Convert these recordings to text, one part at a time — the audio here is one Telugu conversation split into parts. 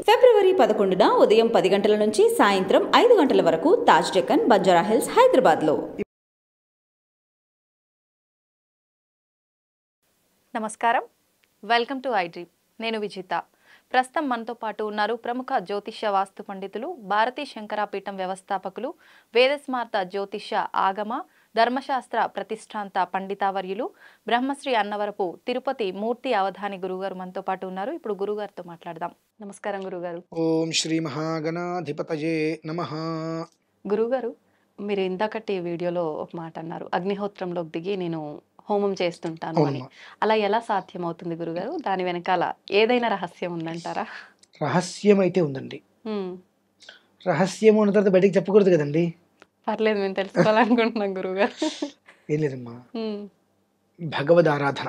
ఫిబ్రవరి 11న ఉదయం 10 గంటల నుంచి సాయంత్రం 5 గంటల వరకు తాజ్ డెక్కన్ బంజారా హిల్స్ హైదరాబాద్లో. నమస్కారం, వెల్కమ్ టు ఐడ్రీమ్. నేను విజిత. ప్రస్తుతం మనతో పాటు ఉన్నారు ప్రముఖ జ్యోతిష్య వాస్తు పండితులు, భారతీ శంకరాపీఠం వ్యవస్థాపకులు, వేదస్మార్త జ్యోతిష్య ఆగమ ధర్మశాస్త్ర ప్రతిష్టాంత పండితావర్యులు, బ్రహ్మశ్రీ అన్నవరపు తిరుపతి మూర్తి అవధాని గురుగారు మనతో పాటు ఉన్నారు. ఇప్పుడు గురుగారితో మాట్లాడదాం. నమస్కారం గురుగారు. ఓం శ్రీ మహాగణాధిపతయే నమః. గురుగారు, మీరు ఇందాకటి వీడియోలో ఒక మాట అన్నారు, అగ్నిహోత్రంలోకి దిగి నేను హోమం చేస్తుంటాను అని. అలా ఎలా సాధ్యం అవుతుంది గురుగారు? దాని వెనకాల ఏదైనా రహస్యం ఉందంటారా? రహస్యం అయితే ఉందండి. రహస్యం ఉన్న తర్వాత బయటికి చెప్పకూడదు కదండి. పర్లేదు, మేము తెలుసుకోవాలనుకుంటున్నాం గురుగారు. ఏం లేదమ్మా, భగవద్ ఆరాధన.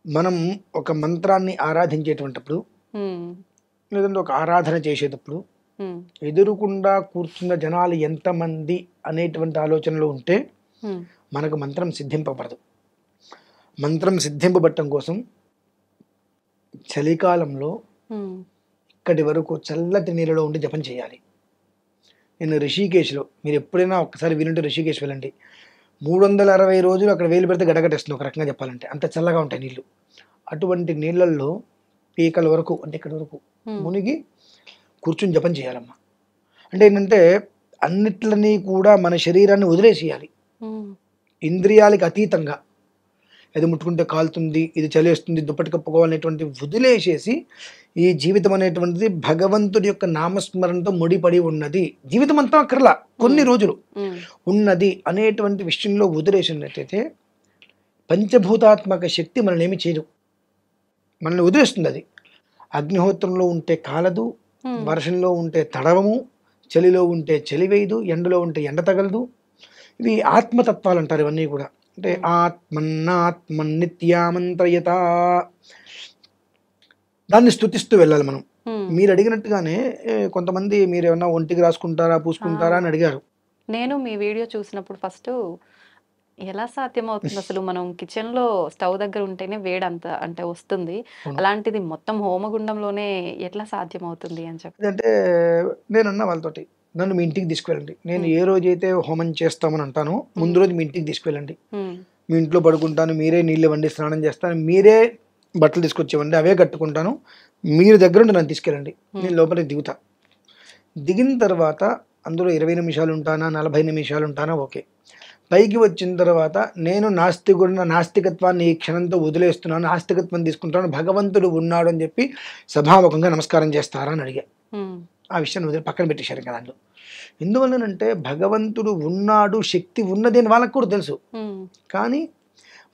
మనం ఒక మంత్రాన్ని ఆరాధించేటువంటిప్పుడు లేదంటే ఒక ఆరాధన చేసేటప్పుడు ఎదురుకుండా కూర్చున్న జనాలు ఎంతమంది అనేటువంటి ఆలోచనలో ఉంటే మనకు మంత్రం సిద్ధింపబడదు. మంత్రం సిద్ధింపబడటం కోసం చలికాలంలో ఇక్కడి వరకు చల్లటి నీళ్ళలో ఉండి జపం చేయాలి. నేను రిషికేశ్లో, మీరు ఎప్పుడైనా ఒక్కసారి వీలుంటే రిషికేశ్ వెళ్ళండి. 360 రోజులు అక్కడ వేలు పెడితే గడగట్టేస్తుంది ఒక రకంగా చెప్పాలంటే, అంత చల్లగా ఉంటాయి నీళ్ళు. అటువంటి నీళ్ళల్లో పీకల వరకు అంటే ఇక్కడ వరకు మునిగి కూర్చుని జపం చేయాలమ్మా. అంటే ఏంటంటే అన్నిట్లని కూడా మన శరీరాన్ని వదిలేసేయాలి. ఇంద్రియాలకి అతీతంగా, ఇది ముట్టుకుంటే కాలుతుంది, ఇది చలేస్తుంది, దుప్పటి కప్పుకోవాలనేటువంటి వదిలేసేసి ఈ జీవితం అనేటువంటిది భగవంతుడి యొక్క నామస్మరణతో ముడిపడి ఉన్నది, జీవితం అంతా అక్కర్లా కొన్ని రోజులు ఉన్నది అనేటువంటి విషయంలో వదిలేసినట్టయితే పంచభూతాత్మక శక్తి మనల్ని ఏమి చేయదు, మనల్ని వదిలేస్తుంది. అది అగ్నిహోత్రంలో ఉంటే కాలదు, వర్షంలో ఉంటే తడవము, చలిలో ఉంటే చలి వేయదు, ఎండలో ఉంటే ఎండ తగలదు. ఇవి ఆత్మతత్వాలు అంటారు ఇవన్నీ కూడా. అంటే ఆత్మన్నిత్యామంత్రయత, దాన్ని స్తుతిస్తూ వెళ్ళాలి మనం. మీరు అడిగినట్టుగానే కొంతమంది మీరు ఏమన్నా ఒంటికి రాసుకుంటారా, పూసుకుంటారా అని అడిగారు. నేను మీ వీడియో చూసినప్పుడు ఫస్ట్ ఎలా సాధ్యం అవుతుంది అసలు, మనం కిచెన్ లో స్టవ్ దగ్గర ఉంటేనే వేడి అంత అంటే వస్తుంది, అలాంటిది మొత్తం హోమగుండంలోనే ఎట్లా సాధ్యం అవుతుంది అని చెప్పి. అంటే నేనన్నా వాళ్ళతోటి, నన్ను మీ ఇంటికి తీసుకువెళ్ళండి. నేను ఏ రోజైతే హోమం చేస్తామని అంటానో ముందు రోజు మీ ఇంటికి తీసుకువెళ్ళండి. మీ ఇంట్లో పడుకుంటాను, మీరే నీళ్ళు ఇవ్వండి, స్నానం చేస్తాను, మీరే బట్టలు తీసుకొచ్చేవండి, అవే కట్టుకుంటాను, మీరు దగ్గర ఉండి నన్ను తీసుకెళ్ళండి. నేను లోపలికి దిగుతా. దిగిన తర్వాత అందులో 20 నిమిషాలు ఉంటానా, 40 నిమిషాలు ఉంటానా, ఓకే. పైకి వచ్చిన తర్వాత నేను నాస్తికత్వాన్ని ఈ క్షణంతో వదిలేస్తున్నాను, ఆస్తికత్వం తీసుకుంటాను, భగవంతుడు ఉన్నాడు అని చెప్పి సభాముఖంగా నమస్కారం చేస్తారా అని అడిగా. ఆ విషయాన్ని వదిలి పక్కన పెట్టేశారు ఇంకా దాంట్లో. ఎందువల్లనంటే భగవంతుడు ఉన్నాడు, శక్తి ఉన్నది అని వాళ్ళకు కూడా తెలుసు. కానీ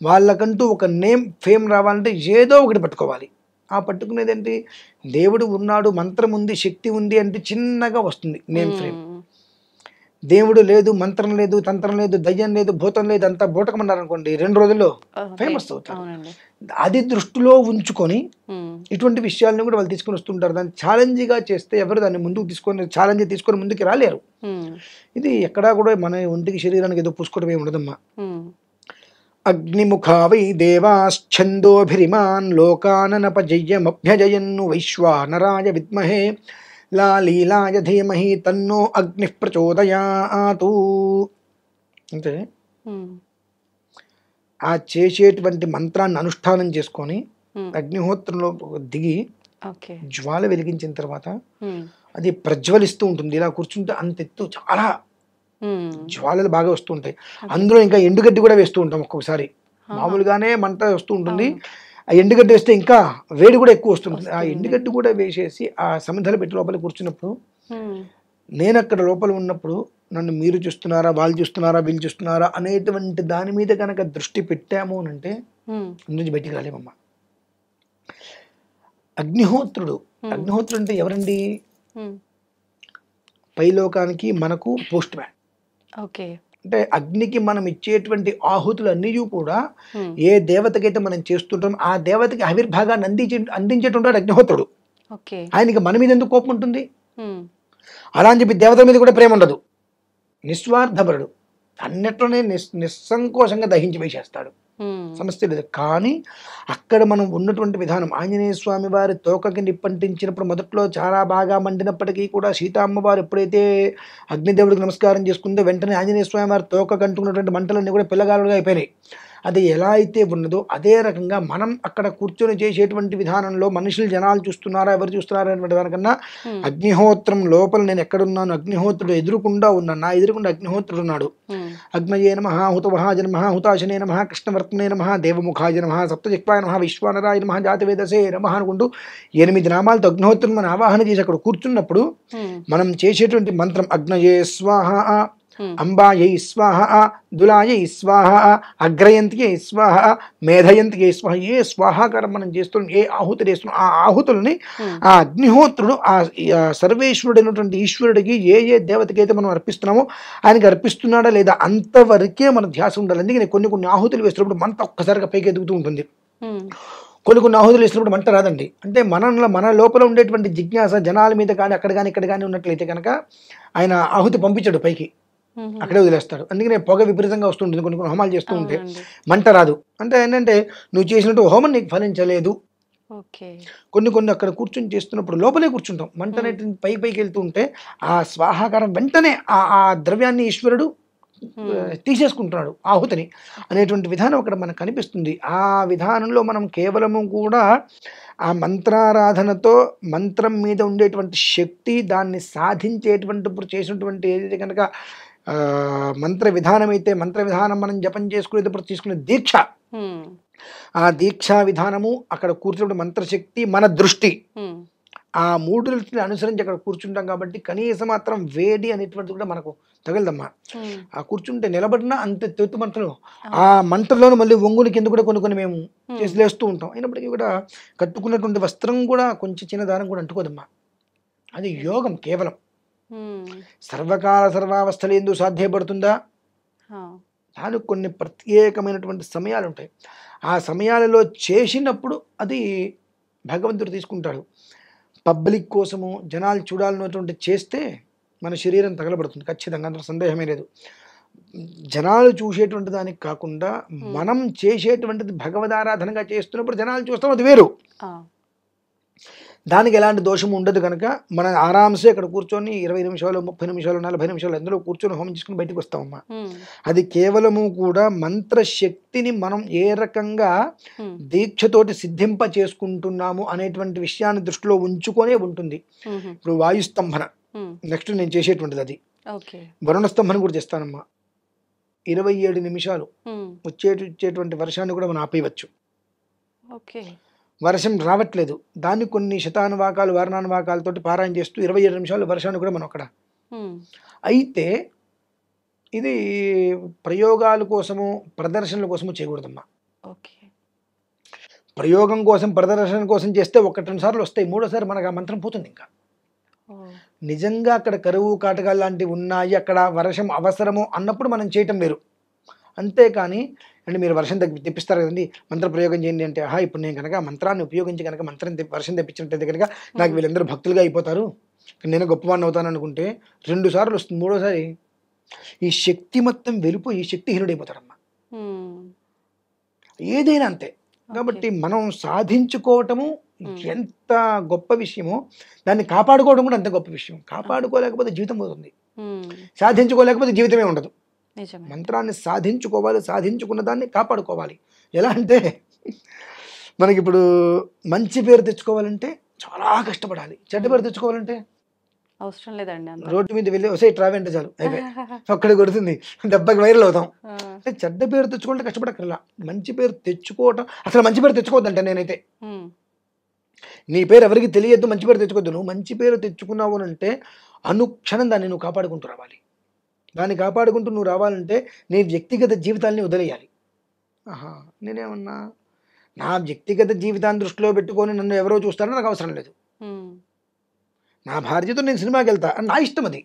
వాళ్ళకంటూ ఒక నేమ్ ఫేమ్ రావాలంటే ఏదో ఒకటి పట్టుకోవాలి. ఆ పట్టుకునేది ఏంటి, దేవుడు ఉన్నాడు, మంత్రం ఉంది, శక్తి ఉంది అంటే చిన్నగా వస్తుంది నేమ్ ఫ్రేమ్. దేవుడు లేదు, మంత్రం లేదు, తంత్రం లేదు, దయ్యం లేదు, భూతం లేదు, అంతా బూటకమన్నారు అనుకోండి, 2 రోజుల్లో ఫేమస్ అవుతారు. అది దృష్టిలో ఉంచుకొని ఇటువంటి విషయాలను కూడా వాళ్ళు తీసుకొని వస్తుంటారు. దాన్ని ఛాలెంజ్గా చేస్తే ఎవరు దాన్ని ముందుకు తీసుకొని ముందుకు రాలేరు. ఇది ఎక్కడా కూడా మన ఒంటికి శరీరానికి ఏదో పూసుకోవడం ఏమి ఉండదమ్మా. అగ్నిముఖా వై దేవాశ్చందోభిరిమాన్ లోకాననపజయ్యమభ్యజయన్ను వైశ్వానరాయ విద్మహే లాలీలాయ ధీమహి తన్నో అగ్ని ప్రచోదయాతు. అంటే ఆ చేసేటువంటి మంత్రాన్ని అనుష్ఠానం చేసుకొని అగ్నిహోత్రంలో దిగి జ్వాల వెలిగించిన తర్వాత అది ప్రజ్వలిస్తూ ఉంటుంది. ఇలా కూర్చుంటే అంత ఎత్తు చాలా జ్వాలలు బాగా వస్తూ ఉంటాయి. అందులో ఇంకా ఎండుగడ్డి కూడా వేస్తూ ఉంటాం. ఒక్కొక్కసారి మామూలుగానే మంట వస్తూ ఉంటుంది, ఆ ఎండుగడ్డి వేస్తే ఇంకా వేడి కూడా ఎక్కువ వస్తుంటుంది. ఆ ఎండుగడ్డి కూడా వేసేసి ఆ సమిధలు పెట్టి లోపల కూర్చున్నప్పుడు, నేను అక్కడ లోపల ఉన్నప్పుడు నన్ను మీరు చూస్తున్నారా, వాళ్ళు చూస్తున్నారా, వీళ్ళు చూస్తున్నారా అనేటువంటి దాని మీద కనుక దృష్టి పెట్టాము అని అంటే నుంచి బయటికి రాలేమమ్మా. అగ్నిహోత్రుడు అంటే ఎవరండి? పైలోకానికి మనకు పోస్ట్ మ్యాన్. అంటే అగ్నికి మనం ఇచ్చేటువంటి ఆహుతులు అన్నీ కూడా ఏ దేవతకైతే మనం చేస్తుంటాం ఆ దేవతకి ఆవిర్భాగాన్ని అందించేటుంటాడు అగ్నిహోత్రుడు. ఆయనకి మన మీద ఎందుకు కోపం ఉంటుంది? అలా అని చెప్పి దేవతల మీద కూడా ప్రేమ ఉండదు. నిస్వార్థపరుడు, అన్నిట్లోనే నిస్సంకోచంగా దహించి వేసేస్తాడు. సమస్య లేదు. కానీ అక్కడ మనం ఉన్నటువంటి విధానం, ఆంజనేయ స్వామి వారి తోకకి నిప్పంటించినప్పుడు మొదట్లో చాలా బాగా మండినప్పటికీ కూడా సీతా అమ్మవారు ఎప్పుడైతే అగ్నిదేవుడికి నమస్కారం చేసుకుందో వెంటనే ఆంజనేయ స్వామి వారి తోక కంటుకున్నటువంటి మంటలన్నీ కూడా పిల్లగాలుగా అయిపోయినాయి. అది ఎలా అయితే ఉన్నదో అదే రకంగా మనం అక్కడ కూర్చొని చేసేటువంటి విధానంలో మనుషులు జనాలు చూస్తున్నారా ఎవరు చూస్తున్నారా అనేటువంటి దానికన్నా అగ్నిహోత్రం లోపల నేను ఎక్కడున్నాను, అగ్నిహోత్రుడు ఎదురుకుండా ఉన్నాను, నా ఎదురుకుండా అగ్నిహోత్రుడు ఉన్నాడు. అగ్నయే నమః హుతవహాయ నమః హుతాశనే నమః కృష్ణవర్త్మనే నమః దేవముఖాయ నమః సప్తజిహ్వాయ నమః విశ్వానరాయ నమః జాతవేదసే నమః అనుకుంటూ 8 నామాలతో అగ్నిహోత్రుని మనం ఆవాహన చేసి అక్కడ కూర్చున్నప్పుడు మనం చేసేటువంటి మంత్రం అగ్నయే స్వాహ, అంబాయై స్వాహ, దులాయై స్వాహ, అగ్రయంతియై స్వాహ, మేధయంతియై స్వాహ, ఏ స్వాహాకారం మనం చేస్తున్నాం, ఏ ఆహుతులు వేస్తున్నాం ఆ ఆహుతులని ఆ అగ్నిహోత్రుడు ఆ సర్వేశ్వరుడైనటువంటి ఈశ్వరుడికి ఏ ఏ దేవతకి అయితే మనం అర్పిస్తున్నామో ఆయనకి అర్పిస్తున్నాడా లేదా అంతవరకే మన ధ్యాస ఉండాలి. అందుకని కొన్ని ఆహుతులు వేస్తున్నప్పుడు మంట ఒక్కసారిగా పైకి ఎదుగుతూ ఉంటుంది, కొన్ని ఆహుతులు వేసినప్పుడు మంట రాదండి. అంటే మన లోపల ఉండేటువంటి జిజ్ఞాస జనాల మీద కానీ అక్కడ కానీ ఇక్కడ కానీ ఉన్నట్లయితే కనుక ఆయన ఆహుతి పంపించాడు పైకి, అక్కడే వదిలేస్తాడు. అందుకనే పొగ విపరీతంగా వస్తుంటుంది. కొన్ని హోమాలు చేస్తూ ఉంటే మంట రాదు. అంటే ఏంటంటే నువ్వు చేసినట్టు హోమం నీకు ఫలించలేదు. కొన్ని అక్కడ కూర్చొని చేస్తున్నప్పుడు లోపలే కూర్చుంటాం, మంట అనేది పైకి వెళ్తూ ఉంటే ఆ స్వాహాకారం వెంటనే ఆ ద్రవ్యాన్ని ఈశ్వరుడు తీసేసుకుంటున్నాడు ఆహుతిని అనేటువంటి విధానం అక్కడ మనకు కనిపిస్తుంది. ఆ విధానంలో మనం కేవలము కూడా ఆ మంత్రారాధనతో మంత్రం మీద ఉండేటువంటి శక్తి దాన్ని సాధించేటువంటిప్పుడు చేసినటువంటి ఏదైతే కనుక మంత్ర విధానం అయితే మంత్ర విధానం మనం జపం చేసుకునేటప్పుడు తీసుకునే దీక్ష, ఆ దీక్షా విధానము అక్కడ కూర్చున్నప్పుడు మంత్రశక్తి మన దృష్టి ఆ 3 అనుసరించి అక్కడ కూర్చుంటాం కాబట్టి కనీసం మాత్రం వేడి అనేటువంటిది కూడా మనకు తగలదమ్మా. ఆ కూర్చుంటే నిలబడినా అంత తెత్తు మంటలు, ఆ మంటల్లోనూ మళ్ళీ ఒంగుని కింద కూడా కొన్ని మేము చేసి లేస్తూ ఉంటాం. అయినప్పటికీ కూడా కట్టుకున్నటువంటి వస్త్రం కూడా కొంచెం చిన్న దారం కూడా అంటుకోదమ్మా. అది యోగం కేవలం. సర్వకాల సర్వావస్థలు ఎందుకు సాధ్యపడుతుందా? దానికి కొన్ని ప్రత్యేకమైనటువంటి సమయాలు ఉంటాయి. ఆ సమయాలలో చేసినప్పుడు అది భగవంతుడు తీసుకుంటాడు. పబ్లిక్ కోసము జనాలు చూడాలన్నటువంటి చేస్తే మన శరీరం తగలబడుతుంది ఖచ్చితంగా, అందులో సందేహమే లేదు. జనాలు చూసేటువంటి దానికి కాకుండా మనం చేసేటువంటిది భగవదారాధనగా చేస్తున్నప్పుడు జనాలు చూస్తాం, అది వేరు. దానికి ఎలాంటి దోషం ఉండదు కనుక మనం ఆరామ్సే అక్కడ కూర్చొని 20 నిమిషాలు 30 నిమిషాలు 40 నిమిషాలు అందులో కూర్చొని హోమం చేసుకుని బయటకు వస్తామమ్మా. అది కేవలము కూడా మంత్రశక్తిని మనం ఏ రకంగా దీక్షతోటి సిద్ధింప చేసుకుంటున్నాము అనేటువంటి విషయాన్ని దృష్టిలో ఉంచుకొనే ఉంటుంది. ఇప్పుడు వాయుస్తంభన నెక్స్ట్ నేను చేసేటువంటిది అది. వరుణ స్తంభన కూడా చేస్తానమ్మా. 27 నిమిషాలు వచ్చేటువంటి వర్షాన్ని కూడా మనం ఆపేయవచ్చు. వర్షం రావట్లేదు, దాన్ని కొన్ని శతానువాకాలు వర్ణానువాకాలతోటి పారాయణ చేస్తూ 27 నిమిషాలు వర్షాన్ని కూడా మనం అక్కడ. అయితే ఇది ప్రయోగాల కోసము ప్రదర్శనల కోసము చేయకూడదమ్మా. ప్రయోగం కోసం ప్రదర్శన కోసం చేస్తే 1-2 సార్లు వస్తాయి, 3వ సారి మనకు ఆ మంత్రం పోతుంది. ఇంకా నిజంగా అక్కడ కరువు కాటకాలు లాంటివి ఉన్నాయి, అక్కడ వర్షం అవసరము అన్నప్పుడు మనం చేయటం వేరు. అంతేకాని అంటే మీరు వర్షం తెప్పిస్తారు కదండి, మంత్ర ప్రయోగం చేయండి అంటే ఇప్పుడు నేను కనుక మంత్రాన్ని ఉపయోగించి కనుక వర్షం తెప్పించినట్టయితే కనుక నాకు వీళ్ళందరూ భక్తులుగా అయిపోతారు, నేను గొప్పవాడిని అవుతాను అనుకుంటే 2 సార్లు వస్తుంది, 3వసారి ఈ శక్తి మొత్తం వెళ్ళిపోయి శక్తిహీనుడైపోతాడమ్మా. ఏదైనా అంతే. కాబట్టి మనం సాధించుకోవటము ఎంత గొప్ప విషయమో దాన్ని కాపాడుకోవడం కూడా అంత గొప్ప విషయం. కాపాడుకోలేకపోతే జీవితం పోతుంది, సాధించుకోలేకపోతే జీవితమే ఉండదు. మంత్రాన్ని సాధించుకోవాలి, సాధించుకున్న దాన్ని కాపాడుకోవాలి. ఎలా అంటే మనకి ఇప్పుడు మంచి పేరు తెచ్చుకోవాలంటే చాలా కష్టపడాలి, చెడ్డ పేరు తెచ్చుకోవాలంటే అవసరం లేదండి. రోడ్డు మీద వెళ్ళి వస్తే ట్రావెల్ అంటే చాలు అయిపోయి అక్కడ కొడుతుంది, దెబ్బకి వైరల్ అవుతాం. అంటే చెడ్డ పేరు తెచ్చుకోవాలంటే కష్టపడక్కర్లా, మంచి పేరు తెచ్చుకోవటం. అసలు మంచి పేరు తెచ్చుకోవద్దంటే నేనైతే నీ పేరు ఎవరికి తెలియద్దు, మంచి పేరు తెచ్చుకోవద్దు. నువ్వు మంచి పేరు తెచ్చుకున్నావు అంటే అనుక్షణం దాన్ని నువ్వు కాపాడుకుంటూ రావాలి. దాన్ని కాపాడుకుంటూ నువ్వు రావాలంటే నీ వ్యక్తిగత జీవితాన్ని వదిలేయాలి. నేనేమన్నా నా వ్యక్తిగత జీవితాన్ని దృష్టిలో పెట్టుకొని నన్ను ఎవరో చూస్తారో నాకు అవసరం లేదు. నా భార్యతో నేను సినిమాకి వెళ్తా, నా ఇష్టం అది.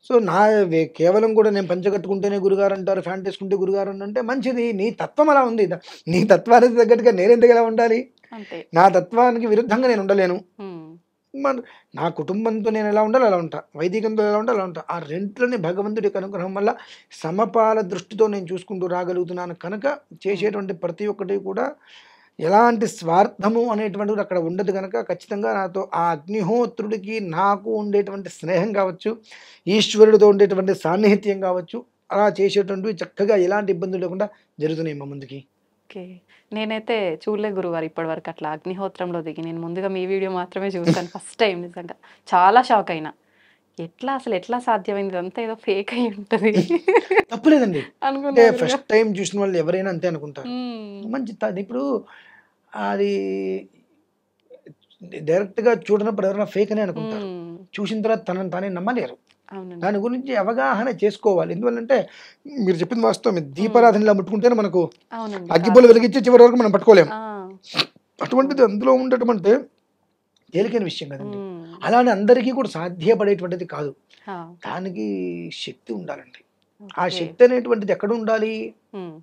సో కేవలం కూడా నేను పంచగట్టుకుంటేనే గురుగారు అంటారు, ఫ్యాంట్ వేసుకుంటే గురుగారు అంటే మంచిది. నీ తత్వం అలా ఉంది, నీ తత్వానికి తగ్గట్టుగా నేను ఎందుకు ఎలా ఉండాలి? నా తత్వానికి విరుద్ధంగా నేను ఉండలేను. మన నా కుటుంబంతో నేను ఎలా ఉండాలో అలా ఉంటా, వైదికంతో ఎలా ఉండాలో అలా ఉంటా. ఆ రెంట్లోనే భగవంతుడి యొక్క అనుగ్రహం వల్ల సమపాల దృష్టితో నేను చూసుకుంటూ రాగలుగుతున్నాను కనుక చేసేటువంటి ప్రతి ఒక్కటి కూడా ఎలాంటి స్వార్థము అనేటువంటిది అక్కడ ఉండదు కనుక ఖచ్చితంగా నాతో ఆ అగ్నిహోత్రుడికి నాకు ఉండేటువంటి స్నేహం కావచ్చు, ఈశ్వరుడితో ఉండేటువంటి సాన్నిహిత్యం కావచ్చు, అలా చేసేటువంటివి చక్కగా ఎలాంటి ఇబ్బందులు లేకుండా జరుగుతున్నాయి మా ముందుకి. ఓకే. నేనైతే చూడలే గురుగారు ఇప్పటివరకు అట్లా అగ్నిహోత్రంలో దిగి. నేను ముందుగా మీ వీడియో మాత్రమే చూసాను ఫస్ట్ టైం. నిజంగా చాలా షాక్ అయినా. అసలు ఎట్లా సాధ్యమైంది? ఇదంతా ఏదో ఫేక్ అయి ఉంటది తప్పులేదండి. అంటే అనుకున్నా గురుగారు. ఫస్ట్ టైం చూసిన వాళ్ళు ఎవరైనా అంతే అనుకుంటారు. హ్మ్. మంచి ఇప్పుడు అది డైరెక్ట్‌గా చూడనప్పుడు ఎవరైనా ఫేక్ అనే అనుకుంటారు. హ్మ్. చూసిన తర్వాత తనని తానే నమ్మలేరు. అవునండి. దాని గురించి అవగాహన చేసుకోవాలి. ఎందువల్లంటే మీరు చెప్పింది వాస్తవమే. దీపారాధన ఇలా ముట్టుకుంటేనే మనకు అవునండి. అగ్గిపుల్ల వెలిగించి చివరి వరకు మనం పట్టుకోలేం. ఆ! అటువంటిది అందులో ఉండటం అంటే తేలికైన విషయం కదండి. హ్మ్. అలానే అందరికీ కూడా సాధ్యపడేటువంటిది కాదు. ఆ! దానికి శక్తి ఉండాలండి. ఆ ఓకే. శక్తి అనేటువంటిది ఎక్కడ ఉండాలి? హ్మ్.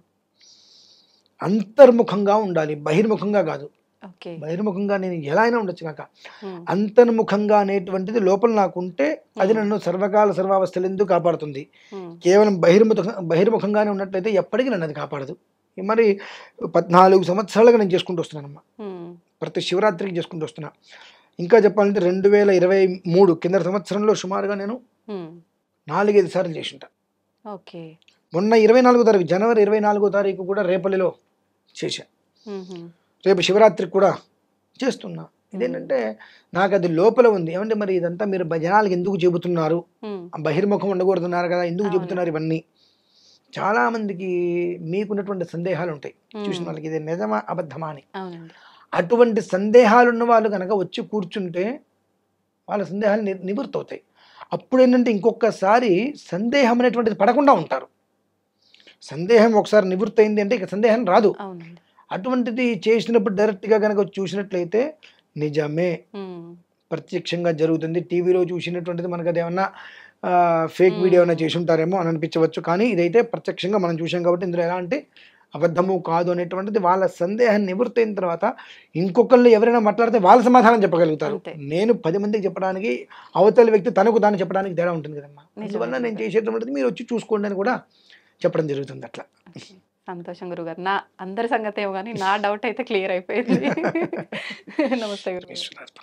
అంతర్ముఖంగా ఉండాలి. బహిర్ముఖంగా కాదు. ఓకే. బహిర్ముఖంగా నేను ఎలా అయినా ఉండొచ్చు కాక. హ్మ్. అంతర్ముఖంగా అనేటువంటిది లోపల నాకుంటే అది హ్మ్. నన్ను సర్వకాల సర్వావస్థలందు కాపాడుతుంది. హ్మ్. కేవలం బహిర్ముఖంగానే ఉన్నట్లయితే ఎప్పటికీ నన్ను అది కాపాడదు. మరి 14 సంవత్సరాలుగా నేను చేసుకుంటూ వస్తున్నానమ్మా. హ్మ్. ప్రతి శివరాత్రికి చేసుకుంటూ వస్తున్నా. ఇంకా చెప్పాలంటే 2023 కిందటి సంవత్సరంలో సుమారుగా నేను హ్మ్. 4, 5 సార్లు చేసుంటా. ఓకే. మొన్న 24వ తారీఖు జనవరి 24వ తారీఖు కూడా రేపల్లిలో చేశా. హుహు. రేపు శివరాత్రికి కూడా చేస్తున్నా. హ్మ్. ఇదేంటంటే నాకది లోపల ఉంది. ఏమంటే మరి ఇదంతా మీరు జనాలకి ఎందుకు చెబుతున్నారు? హ్మ్. బహిర్ముఖం ఉండకూడదన్నారు కదా! ఎందుకు అవును. చెబుతున్నారు ఇవన్నీ? చాలామందికి మీకున్నటువంటి సందేహాలుంటాయి. చూసిన హ్మ్. వాళ్ళకి ఇది నిజమా? అబద్ధమా అని. అవునండి. అటువంటి సందేహాలున్న వాళ్ళు గనక వచ్చి కూర్చుంటే వాళ్ళ సందేహాలు నివృత్తవుతాయి. అప్పుడేంటంటే ఇంకొకసారి సందేహం అనేటువంటిది పడకుండా ఉంటారు. సందేహం ఒకసారి నివృత్తయింది అంటే ఇక సందేహం రాదు. అవునండి. అటువంటిది చేసినప్పుడు డైరెక్ట్‌గా గనక చూసినట్లయితే నిజమే. హ్మ్. ప్రత్యక్షంగా జరుగుతుంది. టీవీలో చూసినటువంటిది మనకదేమన్నా ఫేక్ వీడియో ఏమైనా హ్మ్. చేసుంటారేమో అని అనిపించవచ్చు. కానీ ఇదైతే ప్రత్యక్షంగా మనం చూసాం కాబట్టి ఇందులో ఎలాంటి అబద్ధము కాదు అనేటువంటిది వాళ్ళ సందేహం నివృత్తయిన తర్వాత ఇంకొకళ్ళు ఎవరైనా మాట్లాడితే వాళ్ళు సమాధానం చెప్పగలుగుతారు. అంతే. నేను 10 మందికి చెప్పడానికి అవతలి వ్యక్తి తనకు తాను చెప్పడానికి తేడా ఉంటుంది కదమ్మా! నిజమే అందువల్ల నేను గురుగారు. చేసేటువంటిది మీరొచ్చి చూసుకోండి అని కూడా చెప్పడం జరుగుతుంది అట్లా. ఓకే. సంతోషం గురుగారు. అందరి సంగతేమో గాని నా డౌట్ అయితే క్లియర్ అయిపోయింది. నమస్తే గురుగారు. విశ్వనాథ్.